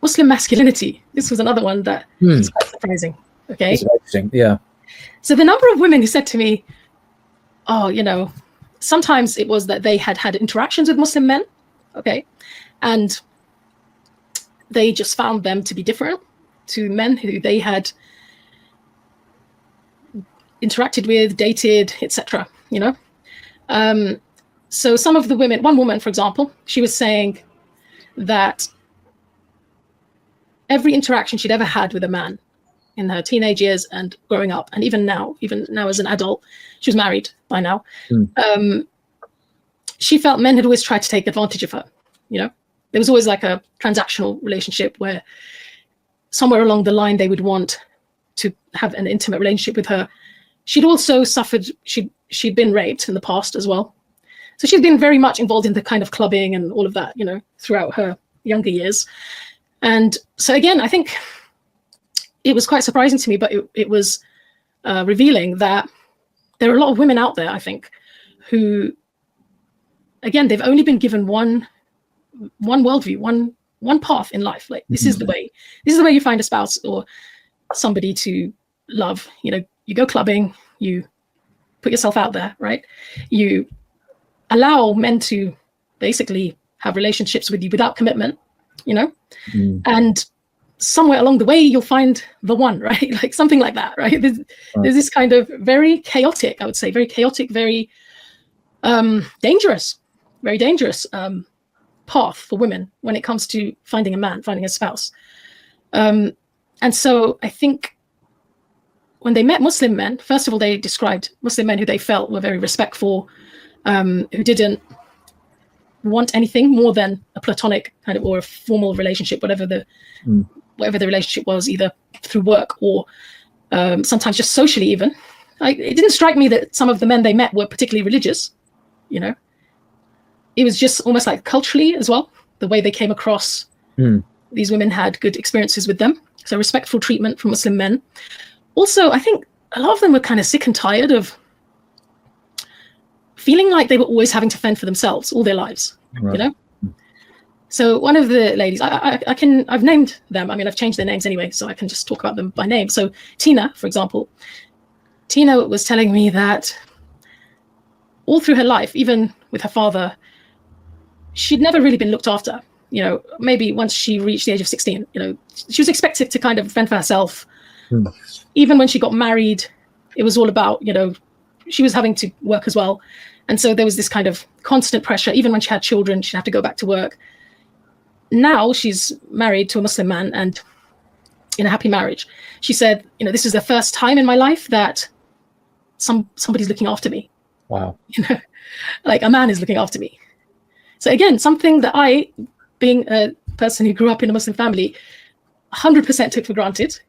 Muslim masculinity. This was another one that is quite surprising. Okay. It's interesting. Yeah. So the number of women who said to me, oh, sometimes it was that they had had interactions with Muslim men. Okay. And they just found them to be different to men who they had interacted with, dated, etc. So some of the women, one woman, for example, she was saying that every interaction she'd ever had with a man in her teenage years and growing up, and even now as an adult, she was married by now, she felt men had always tried to take advantage of her. There was always like a transactional relationship where somewhere along the line they would want to have an intimate relationship with her. She'd also suffered, she'd been raped in the past as well. So she'd been very much involved in the kind of clubbing and all of that, throughout her younger years. And so again, I think it was quite surprising to me, but it was revealing that there are a lot of women out there, I think, who, again, they've only been given one worldview, one path in life. Like, this is the way you find a spouse or somebody to love. You go clubbing, you put yourself out there, right? You allow men to basically have relationships with you without commitment, and somewhere along the way you'll find the one, right? Like something like that, right? There's this kind of very chaotic, I would say, very dangerous path for women when it comes to finding a man, finding a spouse. And so I think when they met Muslim men, first of all, they described Muslim men who they felt were very respectful, who didn't want anything more than a platonic kind of or a formal relationship, whatever the relationship was, either through work or sometimes just socially even. It didn't strike me that some of the men they met were particularly religious, It was just almost like culturally as well, the way they came across. These women had good experiences with them. So respectful treatment from Muslim men. Also, I think a lot of them were kind of sick and tired of feeling like they were always having to fend for themselves all their lives, right. So one of the ladies, I've named them. I mean, I've changed their names anyway, so I can just talk about them by name. So Tina, for example, Tina was telling me that all through her life, even with her father, she'd never really been looked after. Maybe once she reached the age of 16, she was expected to kind of fend for herself. Even when she got married, it was all about, she was having to work as well. And so there was this kind of constant pressure. Even when she had children, she'd have to go back to work. Now she's married to a Muslim man and in a happy marriage. She said, this is the first time in my life that somebody's looking after me. Wow. Like a man is looking after me. So again, something that I, being a person who grew up in a Muslim family, 100% took for granted,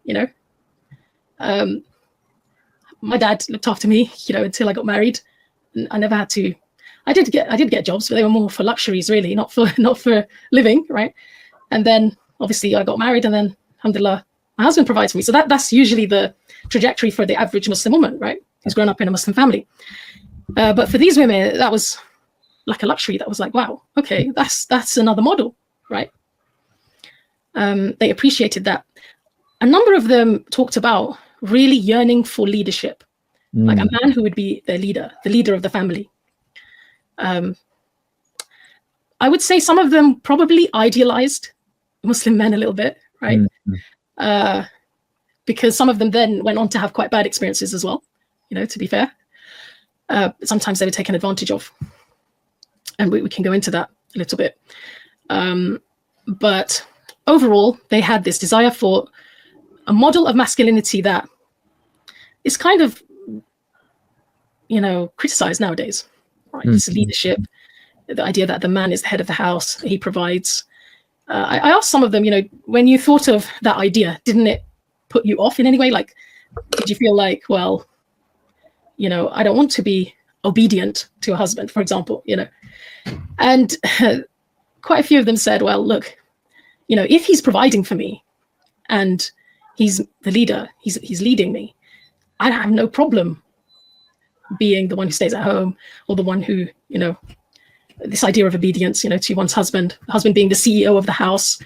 my dad looked after me, until I got married. I never had to. I did get jobs, but they were more for luxuries, really, not for living, right? And then obviously I got married, and then alhamdulillah, my husband provides for me. So that's usually the trajectory for the average Muslim woman, right? Who's grown up in a Muslim family. But for these women, that was like a luxury. That was like, wow, okay, that's another model, right? They appreciated that. A number of them talked about really yearning for leadership, like a man who would be their leader, the leader of the family. I would say some of them probably idealized Muslim men a little bit, right? Because some of them then went on to have quite bad experiences as well, to be fair. Sometimes they were taken advantage of. And we can go into that a little bit. But overall, they had this desire for a model of masculinity that is kind of, criticized nowadays, right? This leadership, the idea that the man is the head of the house, he provides. I asked some of them, when you thought of that idea, didn't it put you off in any way? Like, did you feel like, well, I don't want to be obedient to a husband, for example, And quite a few of them said, well, look, if he's providing for me and he's the leader, he's leading me, I have no problem being the one who stays at home, or the one who, this idea of obedience, to one's husband being the CEO of the house.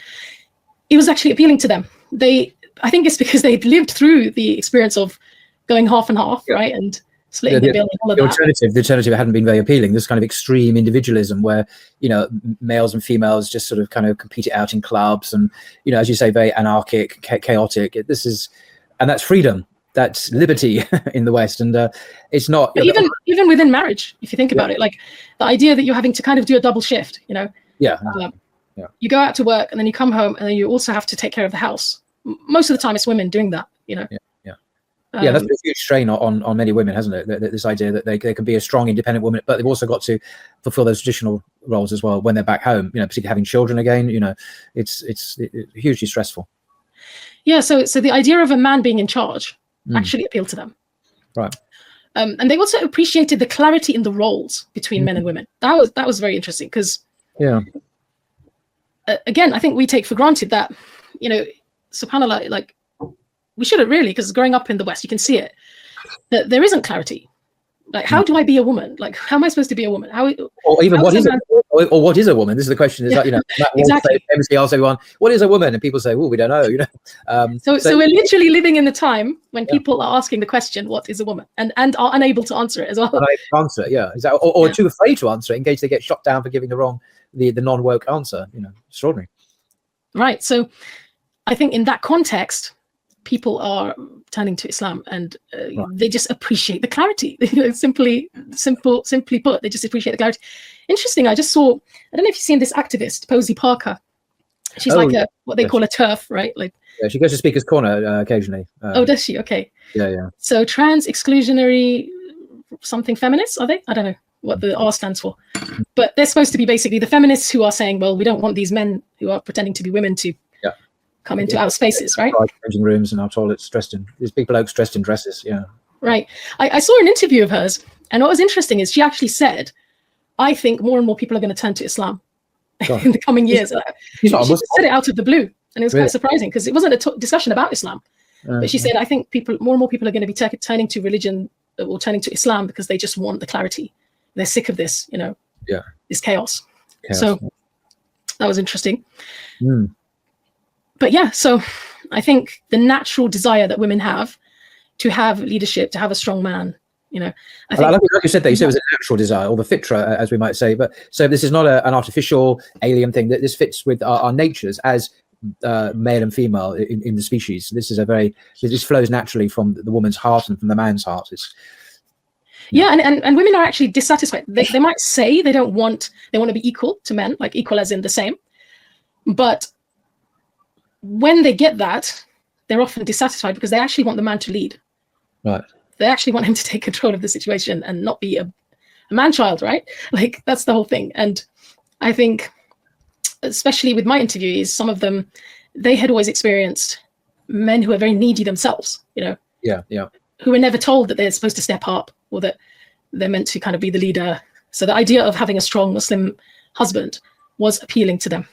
it was actually appealing to them. I think it's because they'd lived through the experience of going half and half, right, and splitting the bill and all of the alternative hadn't been very appealing. This kind of extreme individualism where, you know, males and females just sort of kind of compete it out in clubs, and, you know, as you say, very anarchic, chaotic. And that's freedom, that's liberty in the West, and it's not. But even within marriage, if you think about it, like the idea that you're having to kind of do a double shift, you know. Yeah. You go out to work and then you come home and then you also have to take care of the house. Most of the time, it's women doing that, you know. Yeah, that's been a huge strain on many women, hasn't it? This idea that they can be a strong, independent woman, but they've also got to fulfill those traditional roles as well when they're back home. You know, particularly having children again. You know, it's hugely stressful. Yeah. So the idea of a man being in charge actually appealed to them. Right. And they also appreciated the clarity in the roles between men and women. That was very interesting because. Yeah. Again, I think we take for granted that, you know, subhanAllah, like we shouldn't really, because growing up in the West, you can see it, that there isn't clarity. Like, how do I be a woman? Like, how am I supposed to be a woman? Or even what is a woman? This is the question. Is like, you know, exactly. famously asks everyone, what is a woman? And people say, well, we don't know. You know. So we're literally living in the time when people are asking the question, what is a woman, and are unable to answer it as well. Unable to answer it, yeah, exactly. Or too afraid to answer it in case they get shot down for giving the non-woke answer. You know, extraordinary. Right. So I think in that context, people are turning to Islam, and they just appreciate the clarity. You know, simply put, they just appreciate the clarity. Interesting. I just saw, I don't know if you've seen this activist, Posey Parker. She's what they call a TERF, right? Like, yeah, she goes to Speaker's Corner occasionally. Oh, does she? Okay. Yeah. So trans exclusionary something feminists, are they? I don't know what the R stands for, but they're supposed to be basically the feminists who are saying, well, we don't want these men who are pretending to be women to come into our spaces, right? Changing rooms and our toilets dressed in these big blokes dressed in dresses. Yeah. Right. I saw an interview of hers, and what was interesting is she actually said, I think more and more people are going to turn to Islam in the coming years. She said it out of the blue, and it was quite surprising because it wasn't a discussion about Islam. But she said, I think more and more people are going to be turning to religion or turning to Islam because they just want the clarity. They're sick of this, you know, this chaos. So that was interesting. But yeah, so I think the natural desire that women have to have leadership, to have a strong man, you know, I think, like you said, you said it was a natural desire, or the fitra, as we might say. But so this is not an artificial alien thing. That this fits with our natures as male and female in the species. This flows naturally from the woman's heart and from the man's heart. And women are actually dissatisfied. They might say they want to be equal to men, like equal as in the same, but when they get that, they're often dissatisfied because they actually want the man to lead. Right. They actually want him to take control of the situation and not be a man-child, right? Like, that's the whole thing. And I think, especially with my interviewees, some of them, they had always experienced men who are very needy themselves, you know? Yeah. Who were never told that they're supposed to step up or that they're meant to kind of be the leader. So the idea of having a strong Muslim husband was appealing to them.